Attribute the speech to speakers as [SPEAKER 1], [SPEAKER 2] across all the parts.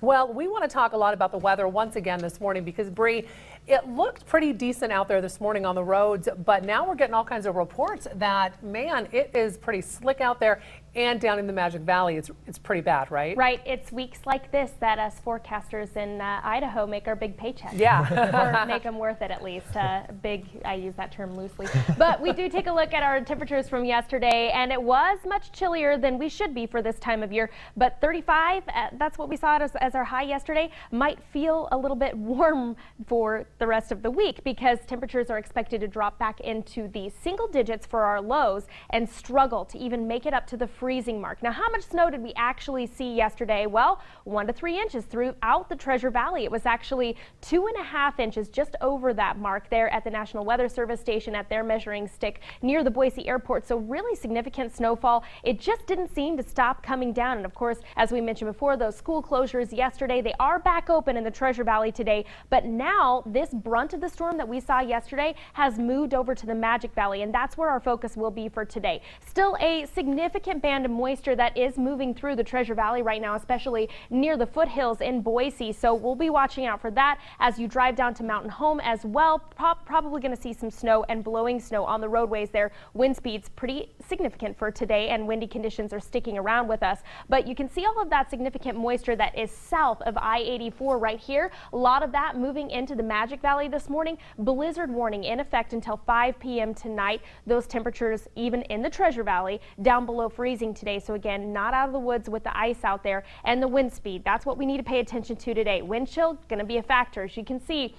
[SPEAKER 1] Well, we want to talk a lot about the weather once again this morning because, Bree, it looked pretty decent out there this morning on the roads, but now we're getting all kinds of reports that, man, it is pretty slick out there and down in the Magic Valley. It's pretty bad, right?
[SPEAKER 2] Right. It's weeks like this that us forecasters in Idaho make our big paychecks.
[SPEAKER 1] Yeah.
[SPEAKER 2] Or make them worth it, at least. Big, I use that term loosely. But we do take a look at our temperatures from yesterday, and it was much chillier than we should be for this time of year. But 35, that's what we saw as our high yesterday, might feel a little bit warm for the rest of the week because temperatures are expected to drop back into the single digits for our lows and struggle to even make it up to the freezing mark. Now, how much snow did we actually see yesterday? Well, 1 to 3 inches throughout the Treasure Valley. It was actually 2.5 inches just over that mark there at the National Weather Service station at their measuring stick near the Boise airport. So really significant snowfall. It just didn't seem to stop coming down. And of course, as we mentioned before, those school closures yesterday, they are back open in the Treasure Valley today. But now this brunt of the storm that we saw yesterday has moved over to the Magic Valley, and that's where our focus will be for today. Still a significant band of moisture that is moving through the Treasure Valley right now, especially near the foothills in Boise. So we'll be watching out for that as you drive down to Mountain Home as well. Probably going to see some snow and blowing snow on the roadways there. Wind speeds pretty significant for today, and windy conditions are sticking around with us. But you can see all of that significant moisture that is south of I-84 right here. A lot of that moving into the Magic Valley this morning. Blizzard warning in effect until 5 p.m. tonight. Those temperatures even in the Treasure Valley down below freezing today. So again, not out of the woods with the ice out there, and the wind speed. That's what we need to pay attention to today. Wind chill going to be a factor. As you can see,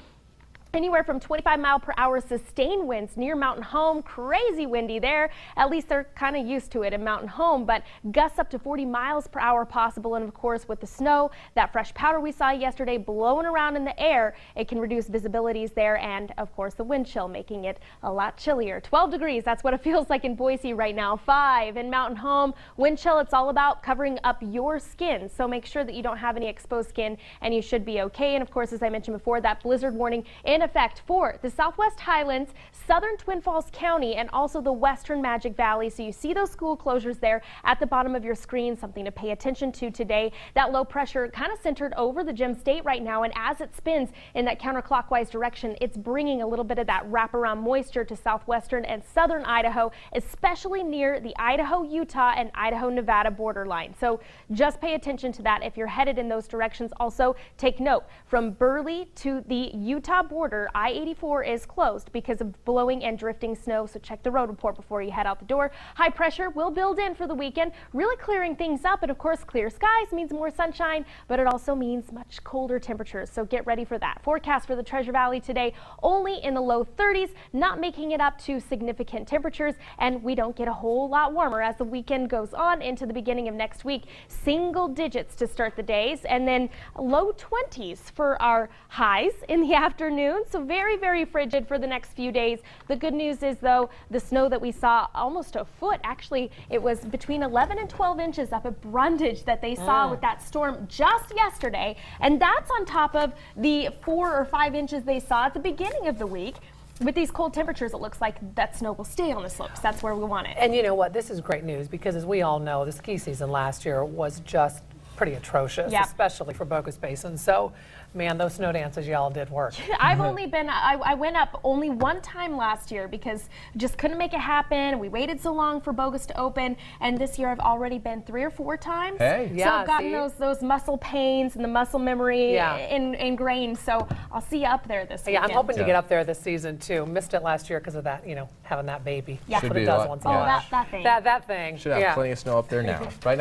[SPEAKER 2] anywhere from 25-mile-per-hour sustained winds near Mountain Home. Crazy windy there. At least they're kind of used to it in Mountain Home, but gusts up to 40 miles per hour possible. And of course, with the snow, that fresh powder we saw yesterday blowing around in the air, it can reduce visibilities there. And of course, the wind chill making it a lot chillier. 12 degrees, that's what it feels like in Boise right now. 5 in Mountain Home. Wind chill, it's all about covering up your skin. So make sure that you don't have any exposed skin and you should be okay. And of course, as I mentioned before, that blizzard warning in effect for the Southwest Highlands, southern Twin Falls County, and also the western Magic Valley. So you see those school closures there at the bottom of your screen, something to pay attention to today. That low pressure kind of centered over the Gem State right now, and as it spins in that counterclockwise direction, it's bringing a little bit of that wraparound moisture to southwestern and southern Idaho, especially near the Idaho-Utah and Idaho-Nevada borderline. So just pay attention to that if you're headed in those directions. Also, take note, from Burley to the Utah border, I-84 is closed because of blowing and drifting snow, so check the road report before you head out the door. High pressure will build in for the weekend, really clearing things up, and of course clear skies means more sunshine, but it also means much colder temperatures, so get ready for that. Forecast for the Treasure Valley today, only in the low 30s, not making it up to significant temperatures, and we don't get a whole lot warmer as the weekend goes on into the beginning of next week. Single digits to start the days, and then low 20s for our highs in the afternoon. So very, very frigid for the next few days. The good news is, though, the snow that we saw, almost a foot, actually, it was between 11 and 12 inches up at Brundage that they saw with that storm just yesterday. And that's on top of the 4 or 5 inches they saw at the beginning of the week. With these cold temperatures, it looks like that snow will stay on the slopes. That's where we want it.
[SPEAKER 1] And you know what? This is great news because, as we all know, the ski season last year was just pretty atrocious, especially for Bogus Basin. So, man, those snow dances y'all did work.
[SPEAKER 2] I've only been, I went up only one time last year because just couldn't make it happen. We waited so long for Bogus to open, and this year I've already been 3 or 4 times.
[SPEAKER 3] Hey.
[SPEAKER 2] So I've gotten those muscle pains and the muscle memory ingrained. So I'll see you up there this weekend.
[SPEAKER 1] Yeah, I'm hoping to get up there this season too. Missed it last year because of that, you know, having that baby.
[SPEAKER 2] Yeah.
[SPEAKER 1] That's what it does once in a while.
[SPEAKER 2] That thing.
[SPEAKER 1] That thing.
[SPEAKER 3] Should have plenty of snow up there now. Right now.